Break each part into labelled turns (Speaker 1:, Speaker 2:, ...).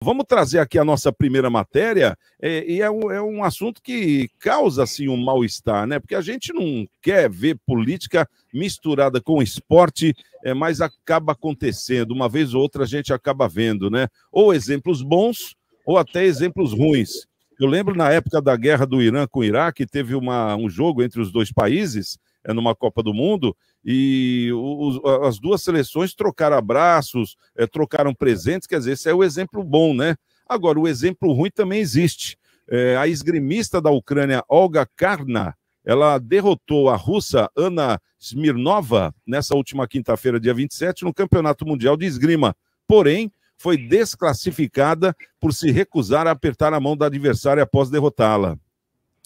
Speaker 1: Vamos trazer aqui a nossa primeira matéria, e é um assunto que causa assim, um mal-estar, né? Porque a gente não quer ver política misturada com esporte, mas acaba acontecendo. Uma vez ou outra a gente acaba vendo, né? Ou exemplos bons, ou até exemplos ruins. Eu lembro na época da guerra do Irã com o Iraque, teve um jogo entre os dois países, numa Copa do Mundo, e as duas seleções trocaram abraços, trocaram presentes, quer dizer, esse é o exemplo bom, né? Agora, o exemplo ruim também existe. A esgrimista da Ucrânia, Olga Karna, ela derrotou a russa Ana Smirnova nessa última quinta-feira, dia 27, no Campeonato Mundial de Esgrima. Porém, foi desclassificada por se recusar a apertar a mão da adversária após derrotá-la.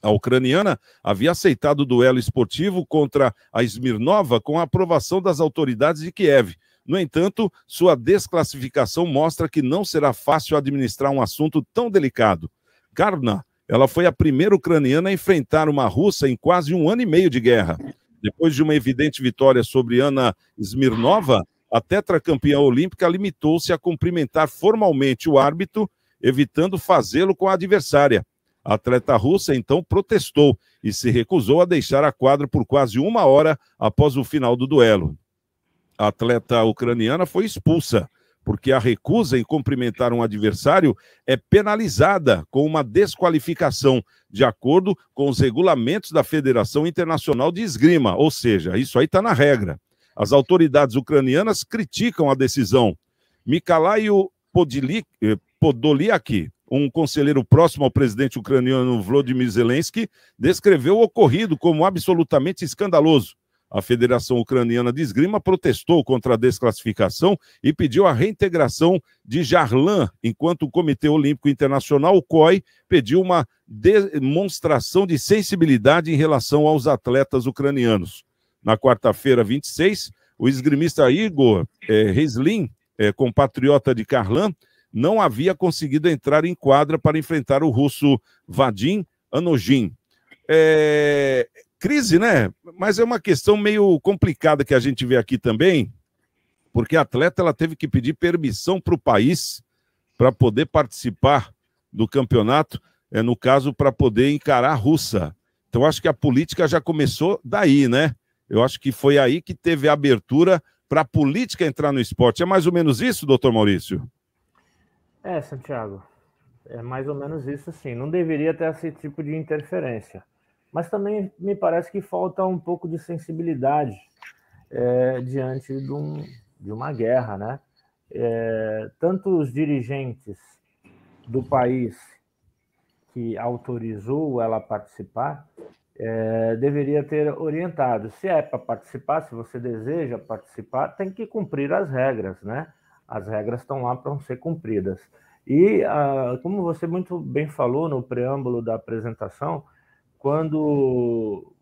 Speaker 1: A ucraniana havia aceitado o duelo esportivo contra a Smirnova com a aprovação das autoridades de Kiev. No entanto, sua desclassificação mostra que não será fácil administrar um assunto tão delicado. Karna, ela foi a primeira ucraniana a enfrentar uma russa em quase 1 ano e meio de guerra. Depois de uma evidente vitória sobre Ana Smirnova, a tetracampeã olímpica limitou-se a cumprimentar formalmente o árbitro, evitando fazê-lo com a adversária. A atleta russa, então, protestou e se recusou a deixar a quadra por quase 1 hora após o final do duelo. A atleta ucraniana foi expulsa, porque a recusa em cumprimentar um adversário é penalizada com uma desqualificação, de acordo com os regulamentos da Federação Internacional de Esgrima, ou seja, isso aí está na regra. As autoridades ucranianas criticam a decisão. Mikhail Podolyak, um conselheiro próximo ao presidente ucraniano Volodymyr Zelensky, descreveu o ocorrido como absolutamente escandaloso. A Federação Ucraniana de Esgrima protestou contra a desclassificação e pediu a reintegração de Jarlan, enquanto o Comitê Olímpico Internacional, o COI, pediu uma demonstração de sensibilidade em relação aos atletas ucranianos. Na quarta-feira, 26, o esgrimista Igor Reslin, compatriota de Karlan, não havia conseguido entrar em quadra para enfrentar o russo Vadim Anogin. Crise, né? Mas é uma questão meio complicada que a gente vê aqui também, porque a atleta ela teve que pedir permissão para o país para poder participar do campeonato, no caso, para poder encarar a russa. Então, acho que a política já começou daí, né? Eu acho que foi aí que teve a abertura para a política entrar no esporte. É mais ou menos isso, doutor Maurício?
Speaker 2: Santiago, é mais ou menos isso, sim. Não deveria ter esse tipo de interferência. Mas também me parece que falta um pouco de sensibilidade diante de uma guerra, né? Tanto os dirigentes do país que autorizou ela a participar deveria ter orientado. Se é para participar, se você deseja participar, tem que cumprir as regras, né? As regras estão lá para ser cumpridas. E, como você muito bem falou no preâmbulo da apresentação, quando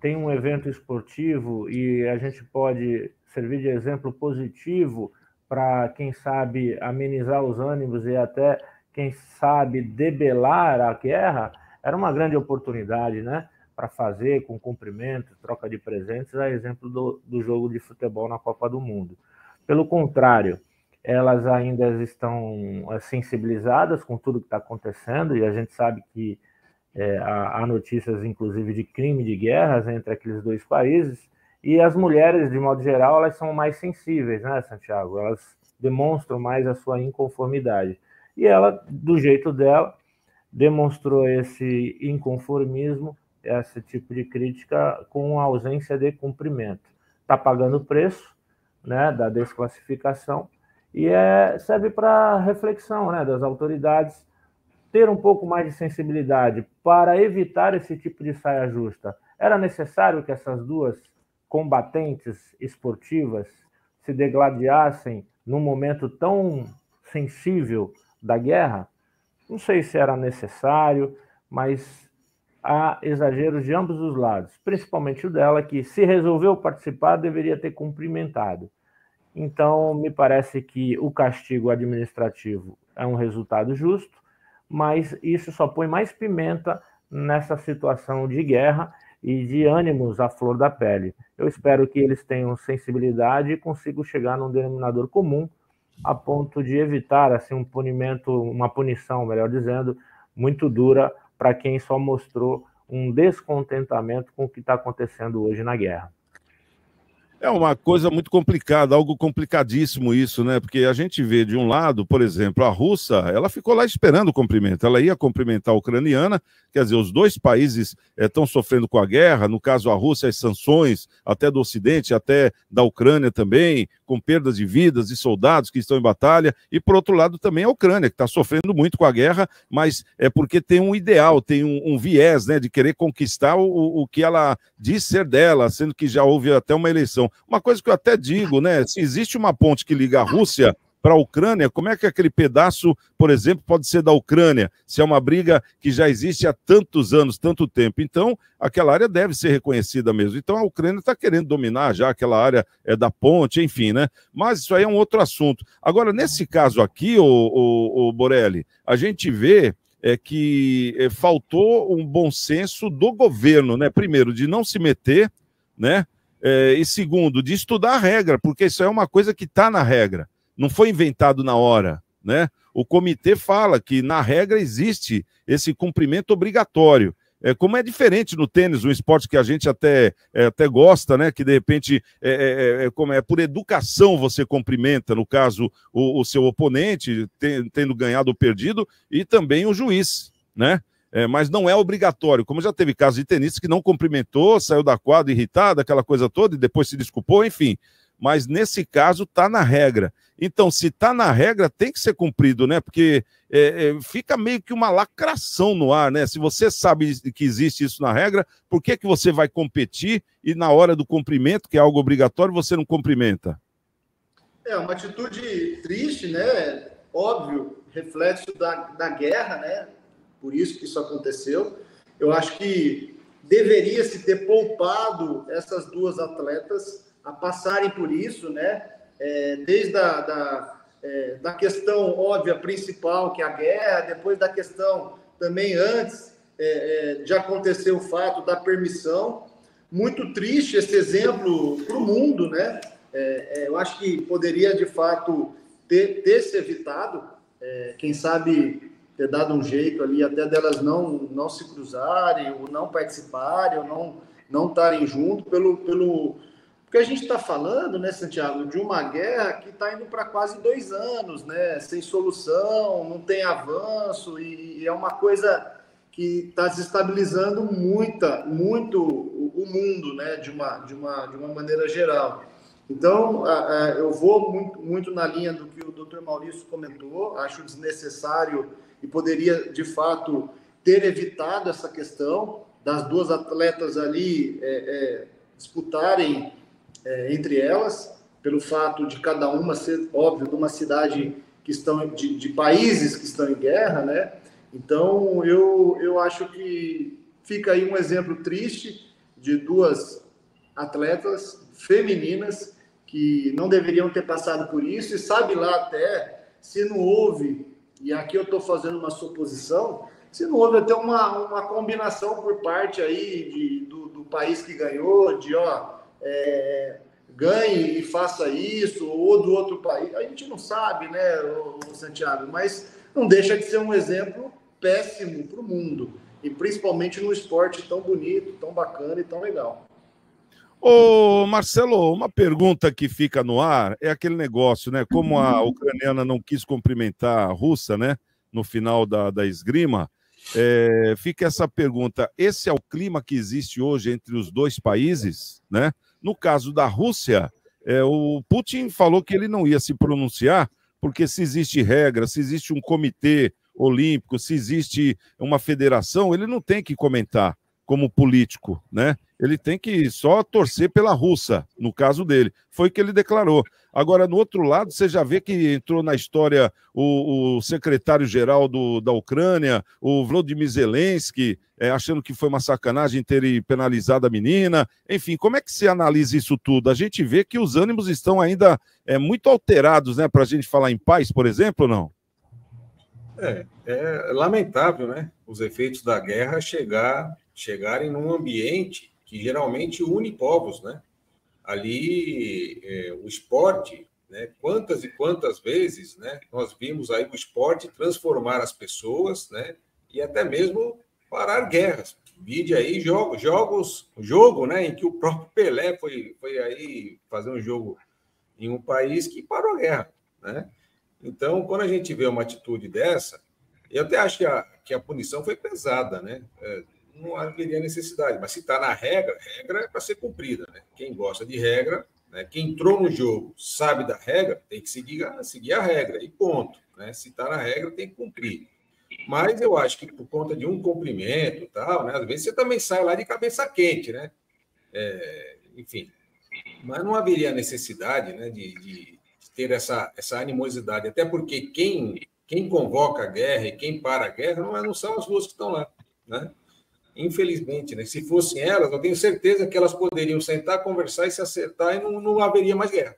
Speaker 2: tem um evento esportivo e a gente pode servir de exemplo positivo para, quem sabe, amenizar os ânimos e até, quem sabe, debelar a guerra, era uma grande oportunidade, né? Para fazer com cumprimento, troca de presentes, a exemplo do jogo de futebol na Copa do Mundo. Pelo contrário, elas ainda estão sensibilizadas com tudo que está acontecendo, e a gente sabe que há notícias, inclusive, de crime de guerras entre aqueles dois países, e as mulheres, de modo geral, elas são mais sensíveis, né, Santiago? Elas demonstram mais a sua inconformidade. E ela, do jeito dela, demonstrou esse inconformismo, esse tipo de crítica com a ausência de cumprimento. Está pagando o preço, né, da desclassificação, e serve para reflexão, né, das autoridades ter um pouco mais de sensibilidade para evitar esse tipo de saia justa. Era necessário que essas duas combatentes esportivas se degladiassem num momento tão sensível da guerra? Não sei se era necessário, mas há exageros de ambos os lados, principalmente o dela, que, se resolveu participar, deveria ter cumprimentado. Então, me parece que o castigo administrativo é um resultado justo, mas isso só põe mais pimenta nessa situação de guerra e de ânimos à flor da pele. Eu espero que eles tenham sensibilidade e consigam chegar num denominador comum a ponto de evitar assim, uma punição, melhor dizendo, muito dura para quem só mostrou um descontentamento com o que está acontecendo hoje na guerra.
Speaker 1: É uma coisa muito complicada, algo complicadíssimo isso, né? Porque a gente vê de um lado, por exemplo, a russa, ela ficou lá esperando o cumprimento, ela ia cumprimentar a ucraniana, quer dizer, os dois países estão sofrendo com a guerra, no caso a Rússia, as sanções, até do Ocidente, até da Ucrânia também, com perdas de vidas, de soldados que estão em batalha, e por outro lado também a Ucrânia, que está sofrendo muito com a guerra, mas é porque tem um ideal, tem um viés, né, de querer conquistar o que ela diz ser dela, sendo que já houve até uma eleição. Uma coisa que eu até digo, né? Se existe uma ponte que liga a Rússia para a Ucrânia, como é que aquele pedaço, por exemplo, pode ser da Ucrânia, se é uma briga que já existe há tantos anos, tanto tempo? Então, aquela área deve ser reconhecida mesmo. Então, a Ucrânia está querendo dominar já aquela área da ponte, enfim, né? Mas isso aí é um outro assunto. Agora, nesse caso aqui, o Borelli, a gente vê que faltou um bom senso do governo, né? Primeiro, de não se meter, né? E segundo, de estudar a regra, porque isso é uma coisa que está na regra, não foi inventado na hora, né? O comitê fala que na regra existe esse cumprimento obrigatório. Como é diferente no tênis, um esporte que a gente até gosta, né? Que de repente como é por educação você cumprimenta, no caso, o seu oponente, tendo ganhado ou perdido, e também o juiz, né? Mas não é obrigatório, como já teve casos de tenistas que não cumprimentou, saiu da quadra irritado, aquela coisa toda, e depois se desculpou, enfim. Mas nesse caso está na regra. Então, se está na regra, tem que ser cumprido, né? Porque fica meio que uma lacração no ar, né? Se você sabe que existe isso na regra, por que que você vai competir e na hora do cumprimento, que é algo obrigatório, você não cumprimenta?
Speaker 3: É uma atitude triste, né? Óbvio, reflexo da guerra, né? Por isso que isso aconteceu. Eu acho que deveria se ter poupado essas duas atletas a passarem por isso, né? Desde da questão óbvia principal, que é a guerra, depois da questão também antes de acontecer o fato da permissão. Muito triste esse exemplo para o mundo, né? Eu acho que poderia, de fato, ter se evitado, quem sabe ter dado um jeito ali até delas não se cruzarem, ou não participarem, ou não estarem junto, porque a gente está falando, né, Santiago, de uma guerra que está indo para quase 2 anos, né, sem solução, não tem avanço, e é uma coisa que está desestabilizando muito o mundo, né, de uma maneira geral. Então, eu vou muito na linha do que o Dr. Maurício comentou, acho desnecessário e poderia, de fato, ter evitado essa questão das duas atletas ali disputarem entre elas, pelo fato de cada uma ser, óbvio, de uma cidade que estão, de países que estão em guerra, né? Então, eu acho que fica aí um exemplo triste de duas atletas femininas que não deveriam ter passado por isso, e sabe lá até se não houve, e aqui eu estou fazendo uma suposição, se não houve até uma combinação por parte aí do país que ganhou, de ganhe e faça isso, ou do outro país, a gente não sabe, né, Santiago, mas não deixa de ser um exemplo péssimo para o mundo, e principalmente num esporte tão bonito, tão bacana e tão legal.
Speaker 1: Ô, Marcelo, uma pergunta que fica no ar é aquele negócio, né? Como a ucraniana não quis cumprimentar a russa, né? No final da esgrima, fica essa pergunta: esse é o clima que existe hoje entre os dois países, né? No caso da Rússia, o Putin falou que ele não ia se pronunciar, porque se existe regra, se existe um comitê olímpico, se existe uma federação, ele não tem que comentar como político, né? Ele tem que só torcer pela russa, no caso dele. Foi o que ele declarou. Agora, no outro lado, você já vê que entrou na história o secretário-geral da Ucrânia, o Volodymyr Zelensky, achando que foi uma sacanagem ter penalizado a menina. Enfim, como é que se analisa isso tudo? A gente vê que os ânimos estão ainda muito alterados, né? Para a gente falar em paz, por exemplo, ou não?
Speaker 4: É lamentável, né? Os efeitos da guerra chegarem num ambiente que geralmente une povos, né? Ali, o esporte, né? Quantas e quantas vezes, né, nós vimos aí o esporte transformar as pessoas, né, e até mesmo parar guerras. Vide aí jogo, né, em que o próprio Pelé foi aí fazer um jogo em um país que parou a guerra, né? Então, quando a gente vê uma atitude dessa, eu até acho que a punição foi pesada, né? Não haveria necessidade, mas se está na regra é para ser cumprida, né? Quem gosta de regra, né? Quem entrou no jogo sabe da regra, tem que seguir a regra, e ponto, né? Se está na regra, tem que cumprir. Mas eu acho que por conta de um cumprimento, tal, né? Às vezes você também sai lá de cabeça quente, né? Enfim, mas não haveria necessidade, né, de ter essa animosidade, até porque quem convoca a guerra e quem para a guerra não são as duas que estão lá, né? Infelizmente, né? Se fossem elas, eu tenho certeza que elas poderiam sentar, conversar e se acertar e não haveria mais guerra.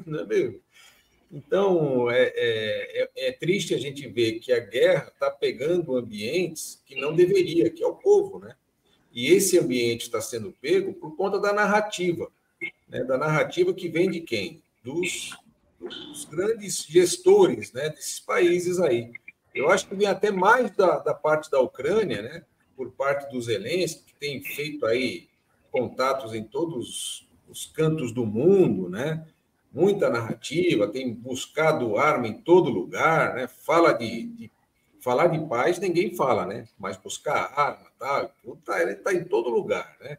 Speaker 4: Não é mesmo? Então, é triste a gente ver que a guerra está pegando ambientes que não deveria, que é o povo, né? E esse ambiente está sendo pego por conta da narrativa, né? Da narrativa que vem de quem? Dos grandes gestores, né, desses países aí. Eu acho que vem até mais da parte da Ucrânia, né, por parte dos Zelensky, que tem feito aí contatos em todos os cantos do mundo, né? Muita narrativa, tem buscado arma em todo lugar, né? Falar de paz ninguém fala, né? Mas buscar arma, tá, ele está em todo lugar, né?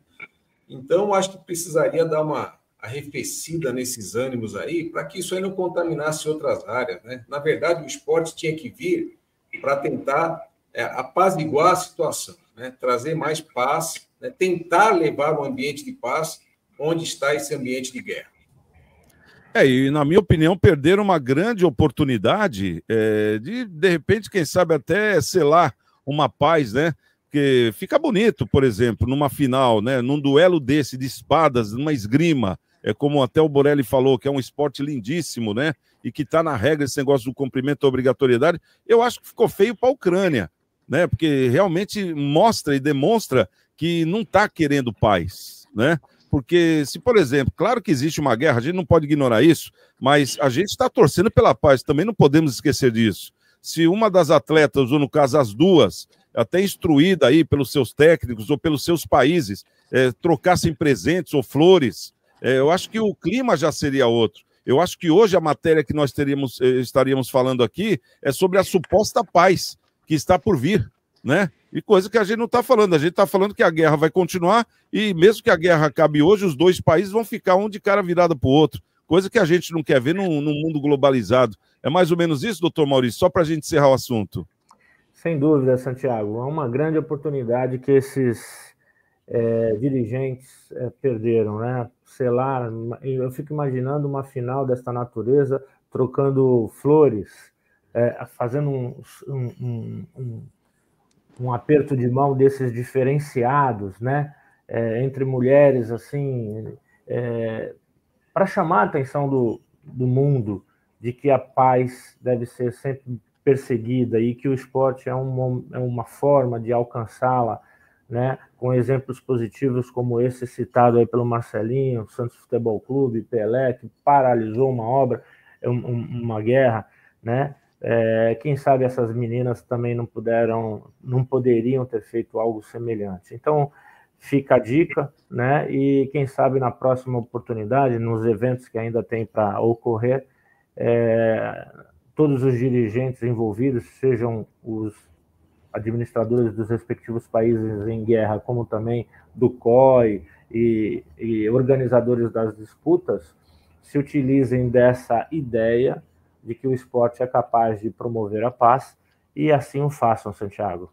Speaker 4: Então, acho que precisaria dar uma arrefecida nesses ânimos aí, para que isso aí não contaminasse outras áreas, né? Na verdade, o esporte tinha que vir para tentar apaziguar a situação, né? Trazer mais paz, né? Tentar levar um ambiente de paz onde está esse ambiente de guerra.
Speaker 1: E na minha opinião, perderam uma grande oportunidade de repente, quem sabe até selar uma paz, né? Porque fica bonito, por exemplo, numa final, né? Num duelo desse de espadas, numa esgrima, como até o Borelli falou, que é um esporte lindíssimo, né? E que está na regra esse negócio do cumprimento da obrigatoriedade. Eu acho que ficou feio para a Ucrânia, né? Porque realmente mostra e demonstra que não está querendo paz, né? Porque se, por exemplo, claro que existe uma guerra, a gente não pode ignorar isso, mas a gente está torcendo pela paz, também não podemos esquecer disso. Se uma das atletas, ou no caso as duas, até instruída aí pelos seus técnicos ou pelos seus países, trocassem presentes ou flores, eu acho que o clima já seria outro. Eu acho que hoje a matéria que nós estaríamos falando aqui é sobre a suposta paz que está por vir, né? E coisa que a gente não está falando. A gente está falando que a guerra vai continuar e mesmo que a guerra acabe hoje, os dois países vão ficar um de cara virada para o outro. Coisa que a gente não quer ver num mundo globalizado. É mais ou menos isso, doutor Maurício? Só para a gente encerrar o assunto.
Speaker 2: Sem dúvida, Santiago. É uma grande oportunidade que esses dirigentes perderam, né? Selar, eu fico imaginando uma final desta natureza, trocando flores, fazendo um aperto de mão desses diferenciados, né? Entre mulheres, assim, para chamar a atenção do mundo de que a paz deve ser sempre perseguida e que o esporte é uma forma de alcançá-la, né? Com exemplos positivos como esse citado aí pelo Marcelinho, Santos Futebol Clube, Pelé, que paralisou uma obra, uma guerra, né? Quem sabe essas meninas também não poderiam ter feito algo semelhante. Então, fica a dica, né? E quem sabe na próxima oportunidade, nos eventos que ainda tem para ocorrer, todos os dirigentes envolvidos, sejam os administradores dos respectivos países em guerra, como também do COI e organizadores das disputas, se utilizem dessa ideia de que o esporte é capaz de promover a paz e assim o façam, Santiago.